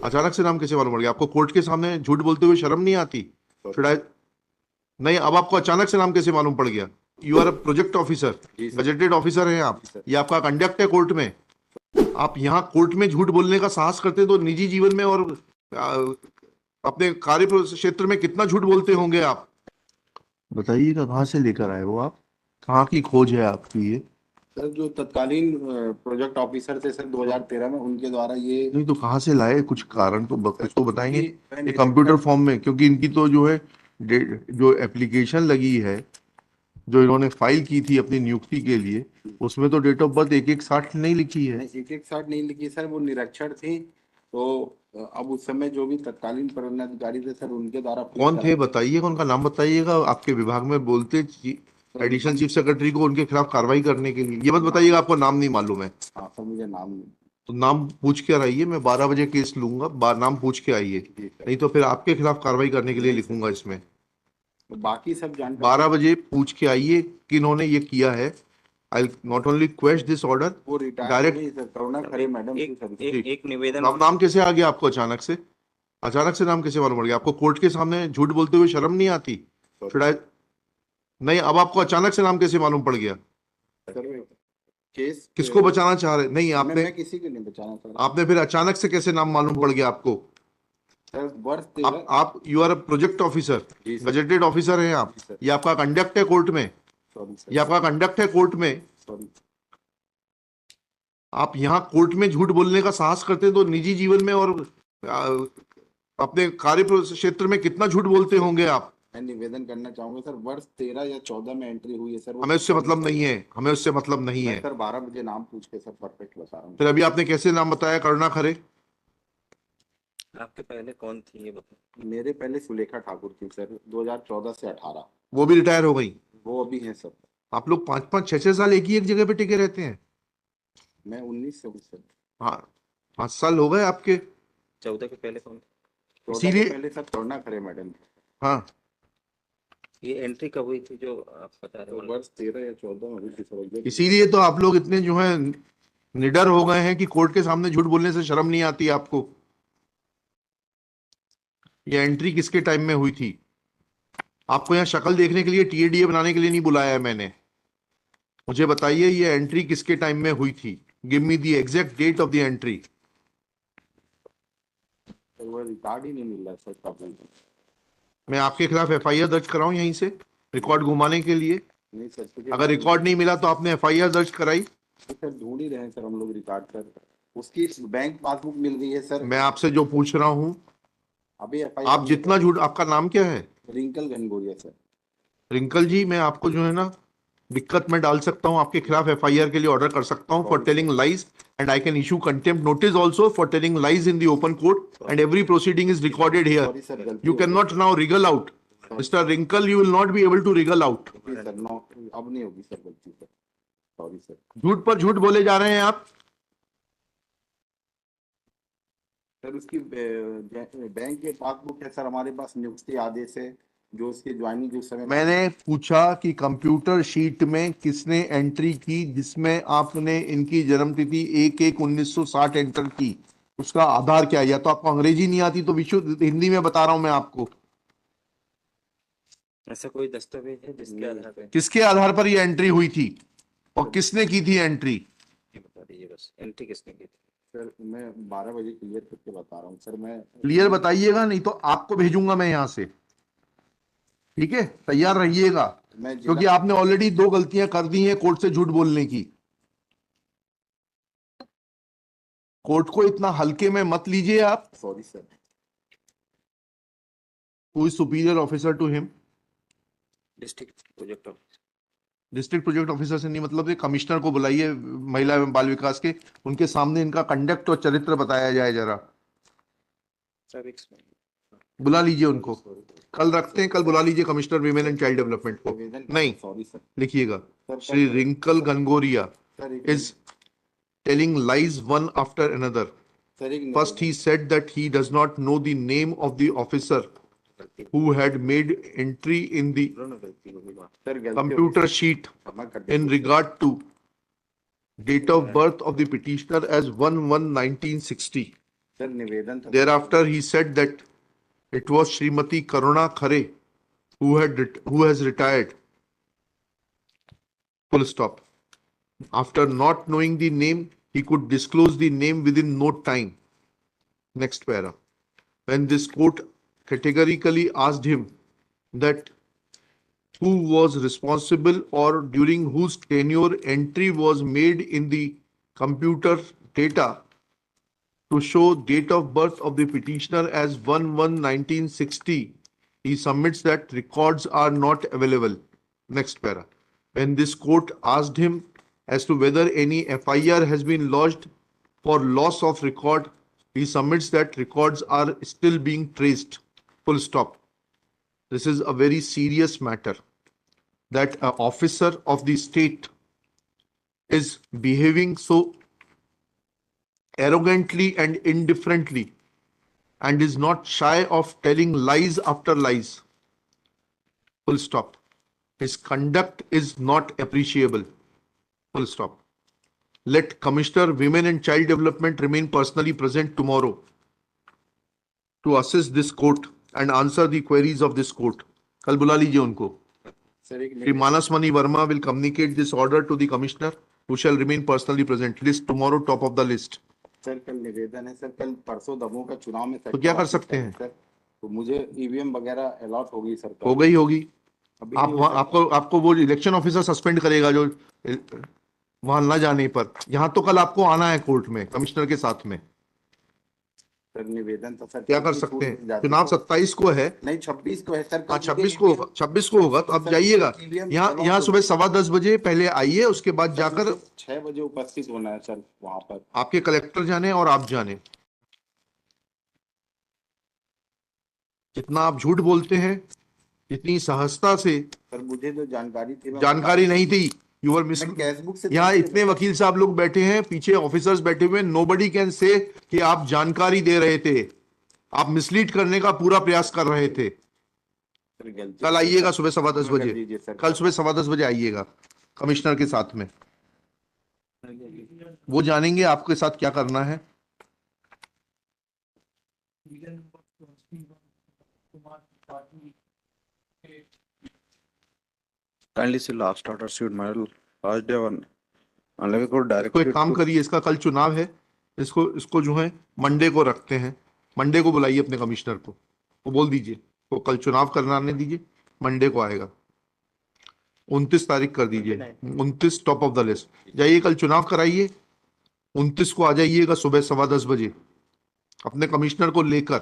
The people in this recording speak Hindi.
अचानक से नाम कैसे मालूम पड़ गया आपको? कोर्ट के सामने झूठ बोलते हुए शर्म नहीं आती? Should I? नहीं, अब आपको अचानक से नाम कैसे मालूम पड़ गया? You are a project officer, gazetted officer हैं आप। ये आपका कंडक्ट है कोर्ट में। आप यहाँ कोर्ट में झूठ बोलने का साहस करते तो निजी जीवन में और आ, अपने कार्य क्षेत्र में कितना झूठ बोलते होंगे आप? बताइएगा, कहाँ से लेकर आए हो आप? कहाँ की खोज है आपकी ये? सर जो तत्कालीन प्रोजेक्ट ऑफिसर थे सर 2013 में, उनके द्वारा ये नहीं तो कहाँ से लाए? कुछ कारण तो कुछ तो बताएंगे। मैं ये कंप्यूटर निरीक्षण फॉर्म में, क्योंकि इनकी तो जो है जो एप्लीकेशन लगी है, जो इन्होंने फाइल की थी अपनी नियुक्ति के लिए, उसमें तो डेट ऑफ बर्थ 1160 नहीं लिखी है। एक एक साथ नहीं लिखी सर, वो निरीक्षण थी। तो अब उस समय जो भी तत्कालीन पदाधिकारी थे सर, उनके द्वारा कौन थे बताइएगा, उनका नाम बताइएगा। आपके विभाग में बोलते एडिशनल चीफ सेक्रेटरी को उनके खिलाफ कार्रवाई करने के लिए। ये मत बताइएगा आपको नाम नहीं मालूम है। हाँ सर, मुझे नाम नहीं। तो नाम पूछ के आइए, मैं 12 बजे केस लूंगा। नाम पूछ के आइए, नहीं तो फिर आपके खिलाफ कार्रवाई करने के लिए लिखूंगा इसमें। तो बाकी सब जानकारी 12 बजे पूछ के आइए कि इन्होंने ये किया है। I not only question this order वो retire direct. Sir, Karuna Khare madam की सर। एक निवेदन। अब नाम कैसे आ गया आपको अचानक से? अचानक से नाम कैसे मालूम पड़ गया आपको? कोर्ट के सामने झूठ बोलते हुए शर्म नहीं आती? Should I? नहीं, अब आपको अचानक से नाम कैसे मालूम पड़ गया? सर केस किसको बचाना चाह रहे? नहीं, आपने मैं किसी को नहीं बचाना सर। आपने फिर अचानक से कैसे नाम मालूम पड़ गया आपको? सर वर्ष 13 आप you are a project officer, जी सर। गजेटेड ऑफिसर हैं आप। सर। ये आपका कंडक्ट है कोर्ट में। Sorry sir. ये आपका कंडक्ट है कोर्ट में। सॉरी। आप यहाँ कोर्ट में झूठ बोलने का साहस करते तो निजी जीवन में और आ, अपने कार्य क्षेत्र में कितना झूठ बोलते होंगे आप? मैं निवेदन करना चाहूंगा सर, वर्ष 13 या 14 में एंट्री हुई है सर। हमें उससे मतलब नहीं है, हमें उससे मतलब नहीं है। सर 12 बजे नाम पूछ के सर परफेक्ट बता रहा हूँ। फिर अभी आपने कैसे नाम बताया? करुणा खरे। आपके पहले कौन थी ये बताओ। मेरे पहले सुलेखा ठाकुर थी सर, 2014 से 18। वो भी रिटायर हो गई। वो अभी हैं सर। आप लोग 5-5 6-6 साल एक ही एक जगह पे टिके रहते हैं। मैं 19 से हूँ सर। हाँ, 5 साल हो गए आपके। 14 के पहले कौन थी? 14 के पहले सर करुणा खरे मैडम। हाँ, ये एंट्री कब हुई थी जो आप बता रहे तो हो? वर्ष 13 या 14 में हुई थी सर। इसीलिए तो आप लोग इतने जो है निडर हो गए हैं कि कोर्ट के सामने झूठ बोलने से शर्म नहीं आती आपको। ये एंट्री किसके टाइम में हुई थी? आपको यहाँ शक्ल देखने के लिए, टीएडीए बनाने के लिए नहीं बुलाया है मैंने। मुझे बताइए ये एंट्री किसके टाइम में हुई थी? Give me the exact date of the entry. वो रिकॉर्ड ही नहीं मिल रहा सर प्रॉब्लम। मैं आपके खिलाफ एफआईआर दर्ज कराऊं यहीं से रिकॉर्ड घुमाने के लिए? नहीं सर, अगर रिकॉर्ड नहीं मिला तो आपने एफआईआर दर्ज कराई? सर ढूंढ ही रहे हैं सर हम लोग रिकॉर्ड सर। उसकी बैंक पासबुक मिल गई है सर। मैं आपसे जो पूछ रहा हूं, अभी आप जितना झूठ, आपका नाम क्या है? रिंकल घनघोरिया सर। रिंकल जी, मैं आपको जो है ना दिक्कत में डाल सकता हूं। आपके खिलाफ एफआईआर के लिए ऑर्डर कर सकता हूं for telling lies, and I can issue contempt notice also for telling lies in the open court, and every proceeding is recorded here. You can not now wriggle out, mister Rinkal, you will not be able to wriggle out. Sir no, अब नहीं होगी सर गलती सर। Sorry sir. झूठ पर झूठ बोले जा रहे हैं आप। सर उसकी बैंक के पासबुक है सर हमारे पास, नियुक्ति आदेश है जो उसकी ज्वाइनिंग उस समय। मैंने पूछा कि कंप्यूटर शीट में किसने एंट्री की जिसमें आपने इनकी जन्मतिथि 1/1/1960 एंटर की, उसका आधार क्या है? या तो आपको अंग्रेजी नहीं आती तो विशुद्ध हिंदी में बता रहा हूं मैं आपको। ऐसा कोई दस्तावेज है जिसके आधार पर किसके आधार पर ये एंट्री हुई थी और किसने की थी एंट्री? ये बता दीजिए बस, एंट्री किसने की थी? सर मैं 12 बजे क्लियर करके बता रहा हूँ सर। मैं क्लियर बताइएगा, नहीं तो आपको भेजूंगा मैं यहां से। ठीक है, तैयार रहिएगा, क्योंकि आपने ऑलरेडी 2 गलतियां कर दी हैं कोर्ट से झूठ बोलने की। कोर्ट को इतना हल्के में मत लीजिए आप। Sorry sir. Who is superior officer to him? District project office. District project officer से नहीं मतलब, ये कमिश्नर को बुलाइए महिला एवं बाल विकास के, उनके सामने इनका कंडक्ट और चरित्र बताया जाए जरा। सर एक बुला लीजिए उनको, कल रखते हैं, कल बुला लीजिए commissioner women and child development को। नहीं, सॉरी सर। लिखिएगा, Shri Rinkal Gangoria is telling lies one after another. First, he said that he does not know the name of the officer who had made entry in the computer sheet in regard to date of birth of the petitioner as 1/1/1960. Sir निवेदन था। Thereafter, he said that it was Srimati Karuna Khare who has retired. Full stop. After not knowing the name, he could disclose the name within no time. Next para. When this court categorically asked him that who was responsible or during whose tenure entry was made in the computer data to show date of birth of the petitioner as 1/1/1960, he submits that records are not available. Next para. When this court asked him as to whether any FIR has been lodged for loss of record, he submits that records are still being traced. Full stop. This is a very serious matter, that an officer of the state is behaving so arrogantly and indifferently and is not shy of telling lies after lies. Full stop. His conduct is not appreciable. Full stop. Let Commissioner Women and Child Development remain personally present tomorrow to assist this court and answer the queries of this court. कल बुला लीजिए उनको. सर एक Shri Manas Mani Verma will communicate this order to the commissioner, who shall remain personally present. List tomorrow top of the list. Sir कल निवेदन है सर, कल परसों दमोह का चुनाव में तो क्या कर सकते हैं? सर, तो मुझे ईवीएम वगैरह अलॉट होगी सर कल। हो गई होगी. अभी आप नहीं हो सकता। आपको वो इलेक्शन ऑफिसर सस्पेंड करेगा जो वहां न जाने पर. यहाँ तो कल आपको आना है कोर्ट में कमिश्नर के साथ में. सर निवेदन था सर, क्या कर छुट्टी सकते हैं? छूट जाती चुनाव तो- 27 को है. नहीं 26 को है सर। हाँ 26 को होगा. 26 को होगा तो आप जाइएगा. यहाँ सुबह 10:15 बजे पहले आइए, उसके बाद जाकर 6 बजे उपस्थित होना है सर वहां पर। आपके कलेक्टर जाने और आप जाने. जितना आप झूठ बोलते हैं, इतनी सहजता से, सर मुझे जो जानकारी थी जानकारी नहीं थी. You are miss. कैशबुक से यहाँ इतने वकील साहब लोग बैठे हैं, पीछे ऑफिसर्स बैठे हुए, नोबडी कैन से कि आप जानकारी दे रहे थे. आप मिसलीड करने का पूरा प्रयास कर रहे थे. कल आइएगा सुबह 10:15 बजे. कल सुबह 10:15 बजे आइएगा कमिश्नर के साथ में. वो जानेंगे आपके साथ क्या करना है. Kindly see last order issued my last day on unless को direct तो एक काम करिए, इसका कल चुनाव है, इसको जो है मंडे को रखते हैं. मंडे को बुलाइए अपने कमिश्नर को, वो बोल दीजिए वो कल चुनाव कराने दीजिए, मंडे को आएगा. 29 तारीख कर दीजिए. 29 टॉप ऑफ द लिस्ट. जाइए कल चुनाव कराइए. 29 को आ जाइएगा सुबह 10:15 बजे अपने कमिश्नर को लेकर.